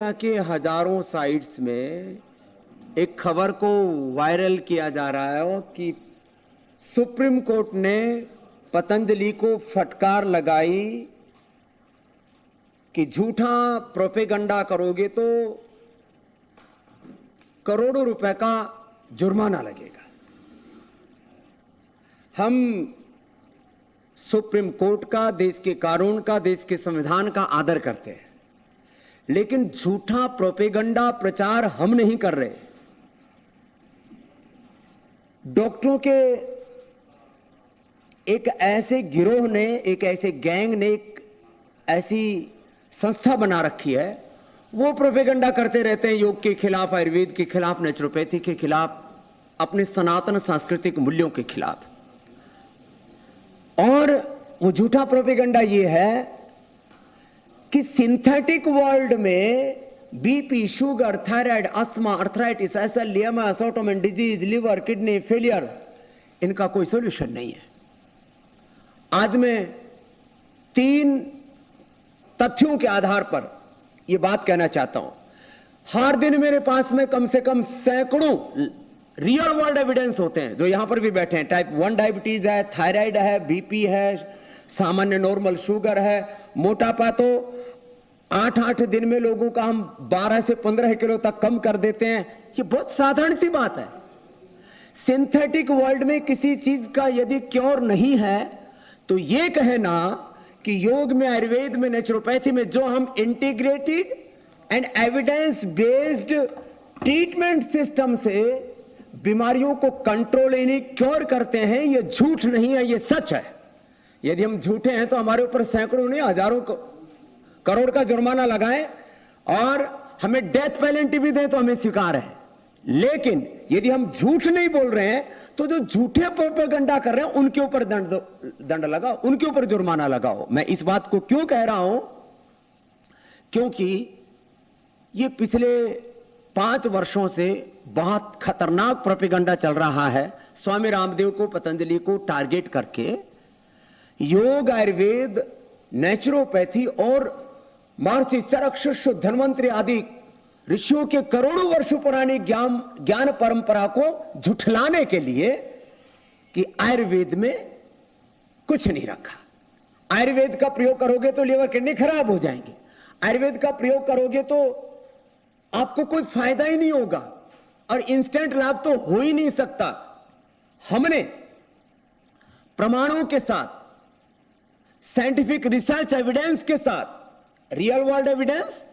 के हजारों साइट्स में एक खबर को वायरल किया जा रहा है कि सुप्रीम कोर्ट ने पतंजलि को फटकार लगाई कि झूठा प्रोपेगंडा करोगे तो करोड़ों रुपए का जुर्माना लगेगा। हम सुप्रीम कोर्ट का, देश के कानून का, देश के संविधान का आदर करते हैं, लेकिन झूठा प्रोपेगंडा प्रचार हम नहीं कर रहे। डॉक्टरों के एक ऐसे गिरोह ने, एक ऐसे गैंग ने, एक ऐसी संस्था बना रखी है, वो प्रोपेगंडा करते रहते हैं योग के खिलाफ, आयुर्वेद के खिलाफ, नेचुरोपैथी के खिलाफ, अपने सनातन सांस्कृतिक मूल्यों के खिलाफ। और वो झूठा प्रोपेगंडा ये है कि सिंथेटिक वर्ल्ड में BP, sugar, thyroid, asthma, arthritis, SLEMS, autoimmune disease, liver, kidney failure, इनका कोई सॉल्यूशन नहीं है। आज मैं 3 तथ्यों के आधार पर यह बात कहना चाहता हूं। हर दिन मेरे पास में कम से कम सैकड़ों रियल वर्ल्ड एविडेंस होते हैं, जो यहां पर भी बैठे हैं। टाइप 1 डायबिटीज है, थायराइड है, बीपी है, सामान्य नॉर्मल शुगर है, मोटापा तो 8-8 दिन में लोगों का हम 12 से 15 किलो तक कम कर देते हैं। ये बहुत साधारण सी बात है। सिंथेटिक वर्ल्ड में किसी चीज का यदि क्योर नहीं है तो ये कहना कि योग में, आयुर्वेद में, नेचुरोपैथी में जो हम integrated and evidence based treatment system से बीमारियों को कंट्रोल यानी क्योर करते हैं, ये झूठ नहीं है, ये सच है। यदि हम झूठे हैं तो हमारे ऊपर सैकड़ों नहीं, हजारों करोड़ का जुर्माना लगाएं और हमें डेथ पेनल्टी भी दें तो हमें स्वीकार है। लेकिन यदि हम झूठ नहीं बोल रहे हैं तो जो झूठे प्रोपेगेंडा कर रहे हैं उनके ऊपर दंड लगाओ, उनके ऊपर जुर्माना लगाओ। मैं इस बात को क्यों कह रहा हूं? क्योंकि ये पिछले 5 वर्षों से बहुत खतरनाक प्रोपेगेंडा चल रहा है, स्वामी रामदेव को, पतंजलि को टारगेट करके। योग, आयुर्वेद, नेचुरोपैथी और महर्षि चरक, शिष्य, धन्वंतरि आदि ऋषियों के करोड़ों वर्षों पुरानी ज्ञान परंपरा को झुठलाने के लिए कि आयुर्वेद में कुछ नहीं रखा। आयुर्वेद का प्रयोग करोगे तो लीवर, किडनी खराब हो जाएंगे। आयुर्वेद का प्रयोग करोगे तो आपको कोई फायदा ही नहीं होगा और इंस्टेंट लाभ तो हो ही नहीं सकता। हमने प्रमाणों के साथ, साइंटिफिक रिसर्च एविडेंस के साथ, real world evidence,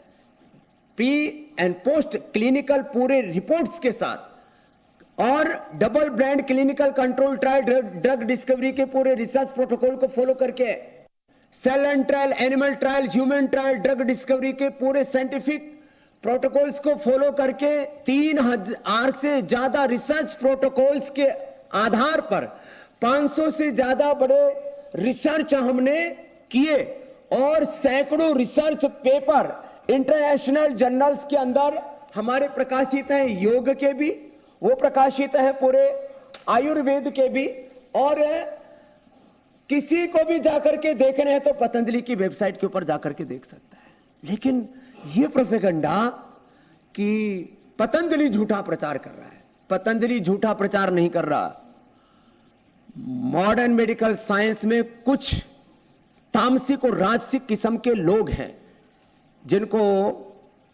pre and post clinical पूरे रिपोर्ट्स के साथ और double blind clinical control trial, drug discovery के पूरे रिसर्च प्रोटोकॉल को फॉलो करके, cell and trial, animal trial, human trial, drug discovery के पूरे साइंटिफिक प्रोटोकॉल्स को फॉलो करके 3000 से ज्यादा रिसर्च प्रोटोकॉल्स के आधार पर 500 से ज्यादा बड़े रिसर्च हमने किए और सैकड़ों रिसर्च पेपर इंटरनेशनल जर्नल्स के अंदर हमारे प्रकाशित हैं। योग के भी वो प्रकाशित है, पूरे आयुर्वेद के भी, और किसी को भी जाकर के देखने हैं तो पतंजलि की वेबसाइट के ऊपर जाकर के देख सकता है। लेकिन ये प्रोपेगेंडा कि पतंजलि झूठा प्रचार कर रहा है, पतंजलि झूठा प्रचार नहीं कर रहा। मॉडर्न मेडिकल साइंस में कुछ तामसिक और राजसिक किस्म के लोग हैं जिनको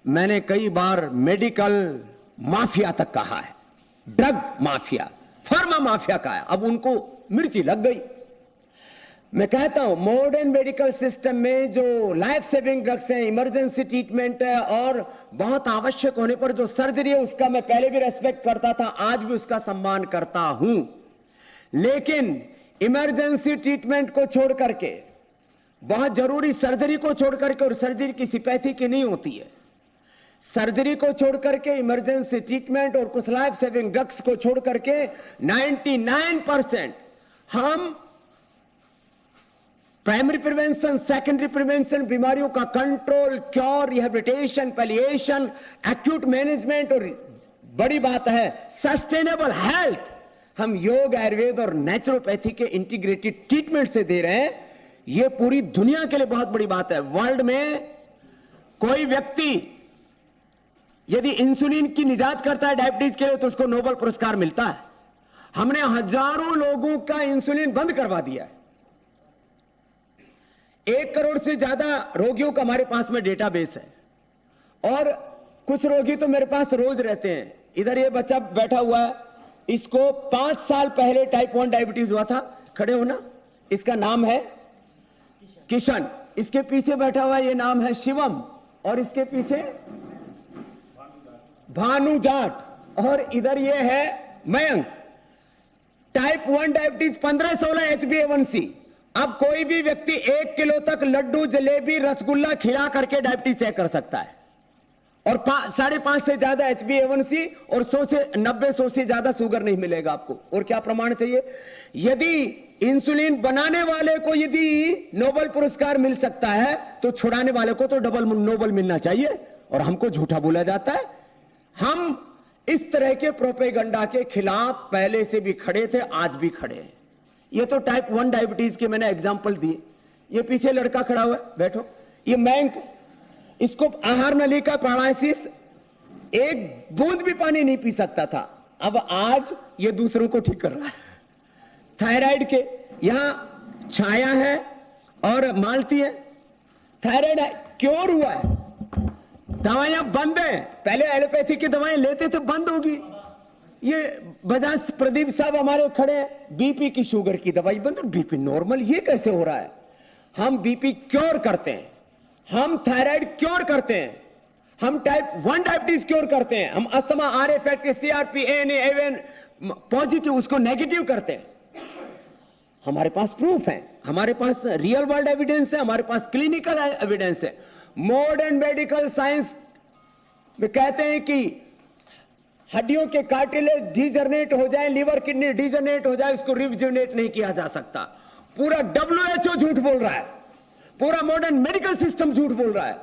मैंने कई बार मेडिकल माफिया तक कहा है, ड्रग माफिया, फार्मा माफिया कहा है। अब उनको मिर्ची लग गई। मैं कहता हूं मॉडर्न मेडिकल सिस्टम में जो लाइफ सेविंग ड्रग्स हैं, इमरजेंसी ट्रीटमेंट है और बहुत आवश्यक होने पर जो सर्जरी है, उसका मैं पहले भी रेस्पेक्ट करता था, आज भी उसका सम्मान करता हूं। लेकिन इमरजेंसी ट्रीटमेंट को छोड़ करके, बहुत जरूरी सर्जरी को छोड़ करके, और सर्जरी किसी पैथी की नहीं होती है, सर्जरी को छोड़ करके, इमरजेंसी ट्रीटमेंट और कुछ लाइफ सेविंग ड्रग्स को छोड़ करके 99% हम प्राइमरी प्रिवेंशन, सेकेंडरी प्रिवेंशन, बीमारियों का control, cure, rehabilitation, palliation, acute management और बड़ी बात है सस्टेनेबल हेल्थ, हम योग, आयुर्वेद और नेचुरोपैथी के इंटीग्रेटेड ट्रीटमेंट से दे रहे हैं। यह पूरी दुनिया के लिए बहुत बड़ी बात है। वर्ल्ड में कोई व्यक्ति यदि इंसुलिन की निजात करता है डायबिटीज के लिए तो उसको नोबेल पुरस्कार मिलता है। हमने हजारों लोगों का इंसुलिन बंद करवा दिया है। 1 करोड़ से ज्यादा रोगियों का हमारे पास में डेटाबेस है, और कुछ रोगी तो मेरे पास रोज रहते हैं। इधर ये बच्चा बैठा हुआ है, इसको 5 साल पहले टाइप 1 डायबिटीज हुआ था। खड़े होना। इसका नाम है किशन। इसके पीछे बैठा हुआ ये नाम है शिवम, और इसके पीछे भानु जाट, और इधर ये है मयंक। Type 1 diabetes 15-16 HbA1c। अब कोई भी व्यक्ति 1 किलो तक लड्डू, जलेबी, रसगुल्ला खिला करके डायबिटीज चेक कर सकता है, और 5.5 से ज्यादा HbA1c और 100 से 90-100 से ज्यादा शुगर नहीं मिलेगा आपको। और क्या प्रमाण चाहिए? यदि इंसुलिन बनाने वाले को यदि नोबेल पुरस्कार मिल सकता है तो छुड़ाने वाले को तो डबल नोबेल मिलना चाहिए, और हमको झूठा बोला जाता है। हम इस तरह के प्रोपेगेंडा के खिलाफ पहले से भी खड़े थे, आज भी खड़े हैं। ये तो टाइप 1 डायबिटीज के मैंने एग्जाम्पल दिए। ये पीछे लड़का खड़ा हुआ है, बैठो, ये मैंक, इसको आहार नली का पैरालिसिस, एक बूंद भी पानी नहीं पी सकता था, अब आज ये दूसरों को ठीक कर रहा है। थायराइड के यहां छाया है और मालती है, थायराइड क्योर हुआ है। दवाइयां बंद है, पहले एलोपैथी की दवाएं लेते थे, बंद होगी। ये बजाज प्रदीप साहब हमारे खड़े हैं, बीपी की शुगर की दवाई बंद, बीपी नॉर्मल, ये कैसे हो रहा है? हम बीपी क्योर करते हैं, हम थायराइड क्योर करते हैं, हम टाइप 1 डायबिटीज क्योर करते हैं, हम asthma, RA factor, CRP, ANA, एवन पॉजिटिव उसको नेगेटिव करते हैं। हमारे पास प्रूफ है, हमारे पास रियल वर्ल्ड एविडेंस है, हमारे पास क्लिनिकल एविडेंस है। मॉडर्न मेडिकल साइंस में कहते हैं कि हड्डियों के कार्टिलेज डिजनरेट हो जाए, लिवर किडनी डिजनरेट हो जाए, उसको रिजुवेनेट नहीं किया जा सकता। पूरा WHO झूठ बोल रहा है, पूरा मॉडर्न मेडिकल सिस्टम झूठ बोल रहा है।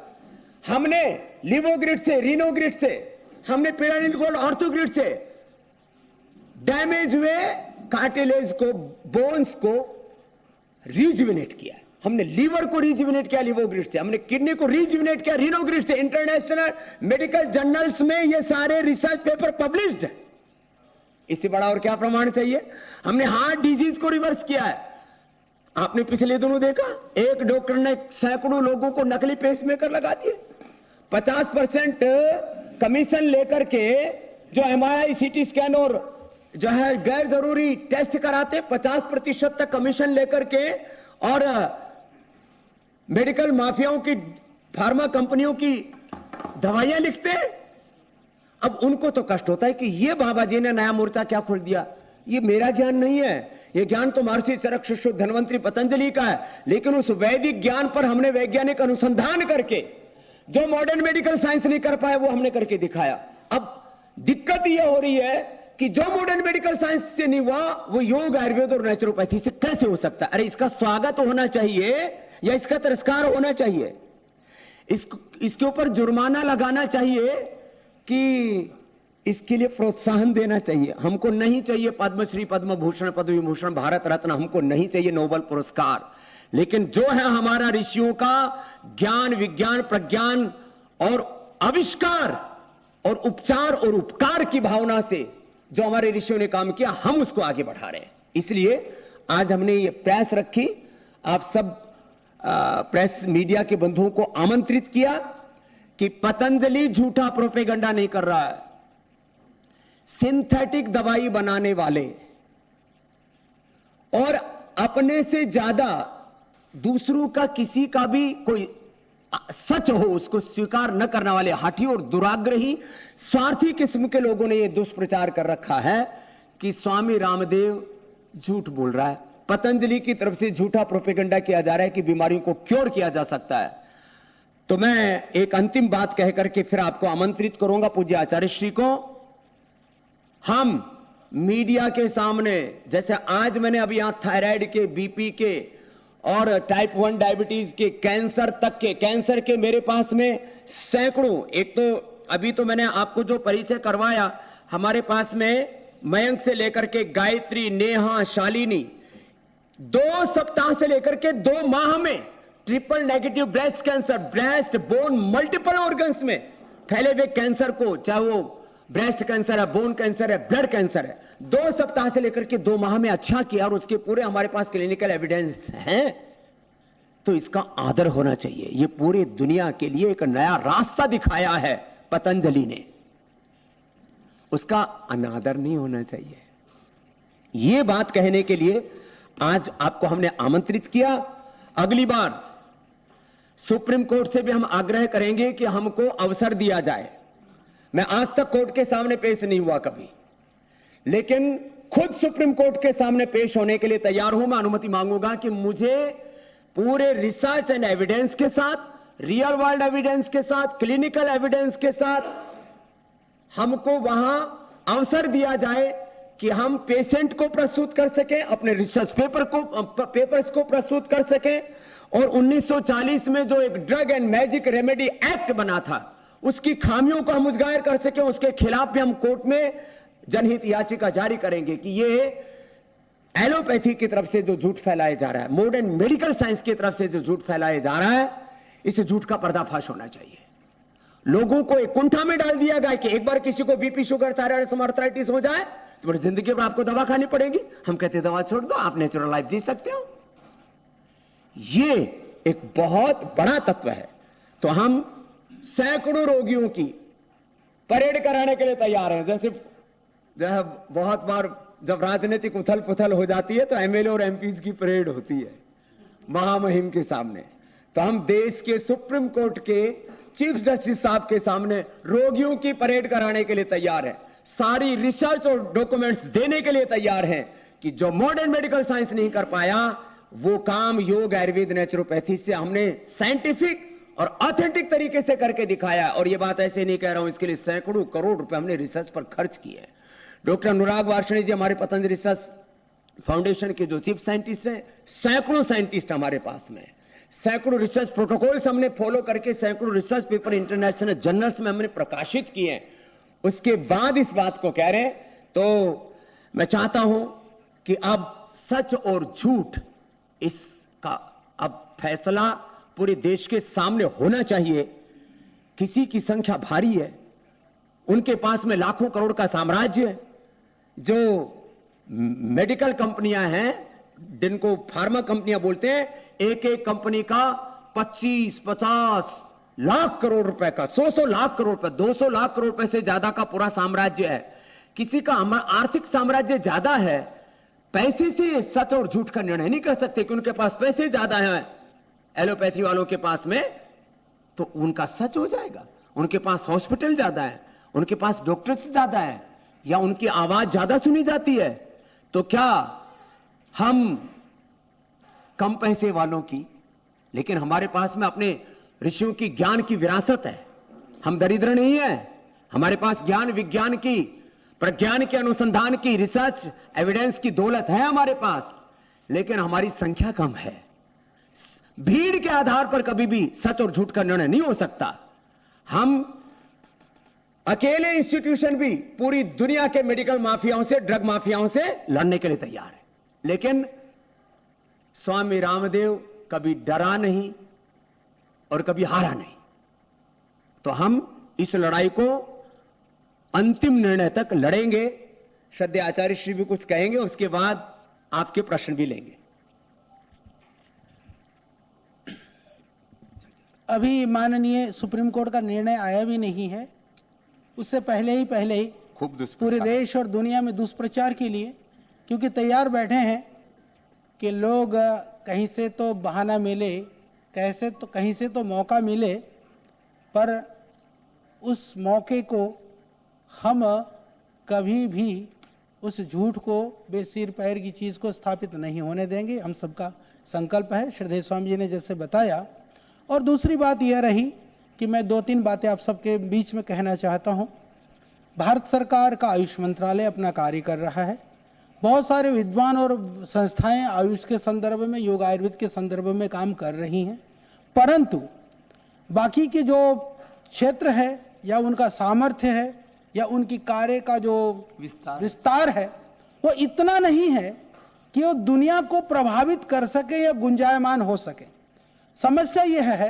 हमने लिवोग्रिड से, रीनोग्रिड से, हमने पिरामिड गोल्ड ऑर्थोग्रिड से डैमेज हुए कार्टिलेज को, बोन्स को रिजुवेनेट किया। हमने लीवर को रिजुवेनेट किया लिवोग्रिड से, हमने किडनी को रिजुवेनेट किया रीनोग्रिड से। इंटरनेशनल मेडिकल जर्नल्स में ये सारे रिसर्च पेपर पब्लिश्ड है। इससे बड़ा और क्या प्रमाण चाहिए? हमने हार्ट डिजीज को रिवर्स किया है। आपने पिछले दिनों देखा, एक डॉक्टर ने सैकड़ों लोगों को नकली पेसमेकर लगा दिए। 50% कमीशन लेकर के जो MRI, CT स्कैन और जो है गैर जरूरी टेस्ट कराते, 50% तक कमीशन लेकर के, और मेडिकल माफियाओं की, फार्मा कंपनियों की दवाइयां लिखते। अब उनको तो कष्ट होता है कि ये बाबा जी ने नया मोर्चा क्या खोल दिया। ये मेरा ज्ञान नहीं है, ये ज्ञान तो महर्षि चरक, शिशु, धन्वंतरी, पतंजलि का है। लेकिन उस वैदिक ज्ञान पर हमने वैज्ञानिक अनुसंधान करके जो मॉडर्न मेडिकल साइंस नहीं कर पाया वो हमने करके दिखाया। अब दिक्कत यह हो रही है कि जो मॉडर्न मेडिकल साइंस से नहीं हुआ वो योग, आयुर्वेद और नेचुरोपैथी से कैसे हो सकता है? अरे इसका स्वागत होना चाहिए या इसका तिरस्कार होना चाहिए? इसके ऊपर जुर्माना लगाना चाहिए कि इसके लिए प्रोत्साहन देना चाहिए। हमको नहीं चाहिए पद्मश्री, पद्म भूषण, पद्म विभूषण, भारत रत्न, हमको नहीं चाहिए नोबेल पुरस्कार। लेकिन जो है हमारा ऋषियों का ज्ञान, विज्ञान, प्रज्ञान और आविष्कार और उपचार और उपकार की भावना से जो हमारे ऋषियों ने काम किया, हम उसको आगे बढ़ा रहे हैं। इसलिए आज हमने ये प्रेस रखी, आप सब प्रेस मीडिया के बंधुओं को आमंत्रित किया कि पतंजलि झूठा प्रोपेगेंडा नहीं कर रहा है। सिंथेटिक दवाई बनाने वाले और अपने से ज्यादा दूसरों का, किसी का भी कोई सच हो उसको स्वीकार न करने वाले हाथी और दुराग्रही स्वार्थी किस्म के लोगों ने यह दुष्प्रचार कर रखा है कि स्वामी रामदेव झूठ बोल रहा है। पतंजलि की तरफ से झूठा प्रोपेगेंडा किया जा रहा है कि बीमारियों को क्योर किया जा सकता है। तो मैं एक अंतिम बात कह करके फिर आपको आमंत्रित करूंगा पूज्य आचार्य श्री को। हम मीडिया के सामने, जैसे आज मैंने अभी यहां थायराइड के, बीपी के और टाइप 1 डायबिटीज के, कैंसर तक के, कैंसर के मेरे पास में सैकड़ों, एक तो अभी तो मैंने आपको जो परिचय करवाया, हमारे पास में मयंक से लेकर के गायत्री, नेहा, शालिनी 2 सप्ताह से लेकर के 2 माह में triple negative breast cancer, breast, bone, multiple organs में फैले हुए कैंसर को, चाहे वो ब्रेस्ट कैंसर है, बोन कैंसर है, ब्लड कैंसर है, 2 सप्ताह से लेकर के 2 माह में अच्छा किया और उसके पूरे हमारे पास क्लिनिकल एविडेंस है, तो इसका आदर होना चाहिए। ये पूरी दुनिया के लिए एक नया रास्ता दिखाया है पतंजलि ने, उसका अनादर नहीं होना चाहिए। ये बात कहने के लिए आज आपको हमने आमंत्रित किया। अगली बार सुप्रीम कोर्ट से भी हम आग्रह करेंगे कि हमको अवसर दिया जाए। मैं आज तक कोर्ट के सामने पेश नहीं हुआ कभी, लेकिन खुद सुप्रीम कोर्ट के सामने पेश होने के लिए तैयार हूं। मैं अनुमति मांगूंगा कि मुझे पूरे रिसर्च एंड एविडेंस के साथ, रियल वर्ल्ड एविडेंस के साथ, क्लिनिकल एविडेंस के साथ हमको वहां अवसर दिया जाए कि हम पेशेंट को प्रस्तुत कर सकें, अपने रिसर्च पेपर्स को प्रस्तुत कर सकें, और 1940 में जो एक drug and magic remedy act बना था उसकी खामियों को हम उजागर कर सकें। उसके खिलाफ भी हम कोर्ट में जनहित याचिका जारी करेंगे कि ये एलोपैथी की तरफ से जो झूठ फैलाया जा रहा है, मॉडर्न मेडिकल साइंस की तरफ से जो झूठ फैलाया जा रहा है, इस झूठ का पर्दाफाश होना चाहिए। लोगों को एक कुंठा में डाल दिया गया कि एक बार किसी को बीपी, शुगर, थायराइड, आर्थराइटिस हो जाए तो पूरी जिंदगी में आपको दवा खानी पड़ेगी। हम कहते हैं दवा छोड़ दो, आप नेचुरल लाइफ जी सकते हो। ये एक बहुत बड़ा तत्व है। तो हम सैकड़ों रोगियों की परेड कराने के लिए तैयार हैं। जैसे बहुत बार जब राजनीतिक उथल पुथल हो जाती है तो एमएलए और एमपीज की परेड होती है महामहिम के सामने, तो हम देश के सुप्रीम कोर्ट के चीफ जस्टिस साहब के सामने रोगियों की परेड कराने के लिए तैयार है। सारी रिसर्च और डॉक्यूमेंट्स देने के लिए तैयार हैं कि जो मॉडर्न मेडिकल साइंस नहीं कर पाया वो काम योग, आयुर्वेद, नेचुरोपैथी से हमने साइंटिफिक और ऑथेंटिक तरीके से करके दिखाया। और ये बात ऐसे नहीं कह रहा हूं, इसके लिए सैकड़ों करोड़ रुपए हमने रिसर्च पर खर्च किए। डॉक्टर अनुराग वार्ष्णेय जी हमारे पतंजलि रिसर्च फाउंडेशन के जो चीफ साइंटिस्ट हैं, सैकड़ों साइंटिस्ट हमारे पास में, सैकड़ों रिसर्च प्रोटोकॉल्स हमने फॉलो करके सैकड़ों रिसर्च पेपर इंटरनेशनल जर्नल्स में हमने प्रकाशित किए हैं। उसके बाद इस बात को कह रहे हैं, तो मैं चाहता हूं कि अब सच और झूठ इसका अब फैसला पूरे देश के सामने होना चाहिए। किसी की संख्या भारी है, उनके पास में लाखों करोड़ का साम्राज्य है। जो मेडिकल कंपनियां हैं, जिनको फार्मा कंपनियां बोलते हैं, एक एक कंपनी का 25-50 लाख करोड़ रुपए का, 100 लाख करोड़ रुपए, 200 लाख करोड़ रुपए से ज्यादा का पूरा साम्राज्य है। किसी का आर्थिक साम्राज्य ज्यादा है, पैसे से सच और झूठ का निर्णय नहीं कर सकते कि उनके पास पैसे ज्यादा है एलोपैथी वालों के पास में, तो उनका सच हो जाएगा। उनके पास हॉस्पिटल ज्यादा है, उनके पास डॉक्टर्स ज्यादा है, या उनकी आवाज ज्यादा सुनी जाती है, तो क्या हम कम पैसे वालों की, लेकिन हमारे पास में अपने ऋषियों की ज्ञान की विरासत है, हम दरिद्र नहीं है। हमारे पास ज्ञान विज्ञान की, प्रज्ञान के अनुसंधान की, रिसर्च एविडेंस की दौलत है हमारे पास, लेकिन हमारी संख्या कम है। भीड़ के आधार पर कभी भी सच और झूठ का निर्णय नहीं हो सकता। हम अकेले इंस्टीट्यूशन भी पूरी दुनिया के मेडिकल माफियाओं से, ड्रग माफियाओं से लड़ने के लिए तैयार है, लेकिन स्वामी रामदेव कभी डरा नहीं और कभी हारा नहीं। तो हम इस लड़ाई को अंतिम निर्णय तक लड़ेंगे। श्रद्धेय आचार्य श्री भी कुछ कहेंगे, उसके बाद आपके प्रश्न भी लेंगे। अभी माननीय सुप्रीम कोर्ट का निर्णय आया भी नहीं है, उससे पहले ही खूब पूरे देश और दुनिया में दुष्प्रचार के लिए, क्योंकि तैयार बैठे हैं कि लोग कहीं से तो बहाना मिले, कहीं से तो मौका मिले, पर उस मौके को हम कभी भी उस झूठ को, बेसिर पैर की चीज़ को स्थापित नहीं होने देंगे। हम सबका संकल्प है, श्रद्धेय स्वामी जी ने जैसे बताया। और दूसरी बात यह रही कि मैं 2-3 बातें आप सबके बीच में कहना चाहता हूं। भारत सरकार का आयुष मंत्रालय अपना कार्य कर रहा है। बहुत सारे विद्वान और संस्थाएं आयुष के संदर्भ में, योग आयुर्वेद के संदर्भ में काम कर रही हैं, परंतु बाकी के जो क्षेत्र है या उनका सामर्थ्य है या उनकी कार्य का जो विस्तार है, वो इतना नहीं है कि वो दुनिया को प्रभावित कर सके या गुंजायमान हो सके। समस्या यह है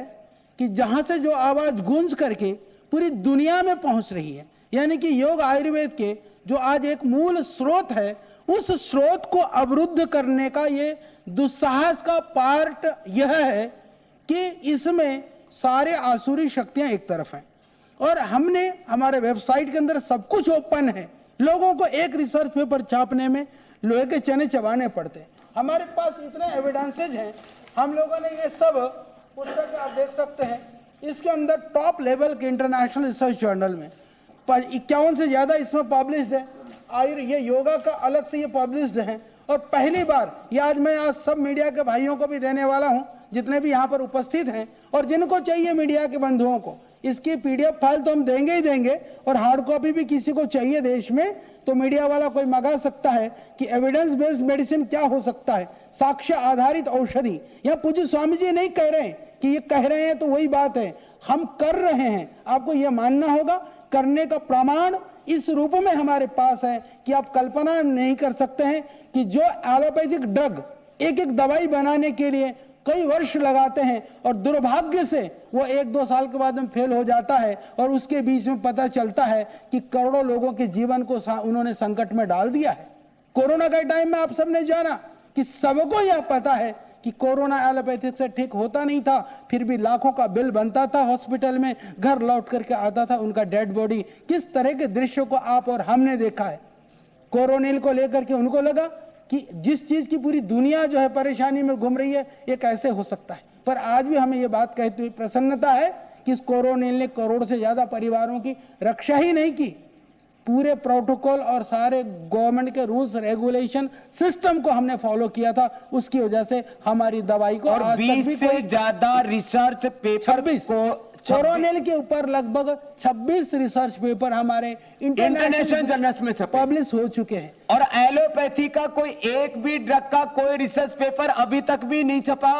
कि जहां से जो आवाज गूंज करके पूरी दुनिया में पहुंच रही है। यानी कि योग आयुर्वेद के जो आज एक मूल स्रोत है, उस स्रोत को अवरुद्ध करने का ये दुस्साहस का पार्ट यह है कि इसमें सारे आसुरी शक्तियां एक तरफ हैं और हमने हमारे वेबसाइट के अंदर सब कुछ ओपन है। लोगों को एक रिसर्च पेपर छापने में लोहे के चने चबाने पड़ते हैं। हमारे पास इतने एविडेंसेज हैं, हम लोगों ने ये सब पुस्तक आप देख सकते हैं, इसके अंदर टॉप लेवल के इंटरनेशनल रिसर्च जर्नल में 51 से ज्यादा इसमें पब्लिश्ड है। ये योगा का अलग से ये पब्लिश्ड है और पहली बार ये आज सब मीडिया के भाइयों को भी देने वाला हूं, जितने भी यहाँ पर उपस्थित हैं और जिनको चाहिए मीडिया के बंधुओं को, इसकी पीडीएफ फाइल तो हम देंगे ही देंगे और हार्ड कॉपी भी किसी को चाहिए देश में तो मीडिया वाला कोई मंगा सकता है कि एविडेंस बेस्ड मेडिसिन क्या हो सकता है, साक्ष्य आधारित औषधि। यहाँ पूज्य स्वामी जी नहीं कह रहे हैं कि ये कह रहे हैं तो वही बात है, हम कर रहे हैं। आपको यह मानना होगा, करने का प्रमाण इस रूप में हमारे पास है कि आप कल्पना नहीं कर सकते हैं कि जो एलोपैथिक ड्रग एक एक दवाई बनाने के लिए कई वर्ष लगाते हैं और दुर्भाग्य से वो 1-2 साल के बाद में फेल हो जाता है और उसके बीच में पता चलता है कि करोड़ों लोगों के जीवन को उन्होंने संकट में डाल दिया है। कोरोना के टाइम में आप सबने जाना कि सबको यह पता है कि कोरोना एलोपैथिक से ठीक होता नहीं था, फिर भी लाखों का बिल बनता था हॉस्पिटल में, घर लौट करके आता था उनका डेड बॉडी। किस तरह के दृश्यों को आप और हमने देखा है। कोरोनिल को लेकर के उनको लगा कि जिस चीज की पूरी दुनिया जो है परेशानी में घूम रही है, ये कैसे हो सकता है। पर आज भी हमें ये बात कहते हुए प्रसन्नता है कि इस कोरोनिल ने करोड़ से ज्यादा परिवारों की रक्षा ही नहीं की, पूरे प्रोटोकॉल और सारे गवर्नमेंट के रूल्स रेगुलेशन सिस्टम को हमने फॉलो किया था। उसकी वजह से हमारी दवाई को और आज तक 20 भी से ज्यादा रिसर्च पेपर 26 कोरोनिल के ऊपर लगभग 26 रिसर्च पेपर हमारे इंटरनेशनल जर्नल्स में पब्लिश हो चुके हैं। और एलोपैथी का कोई एक भी ड्रग का कोई रिसर्च पेपर अभी तक भी नहीं छपा।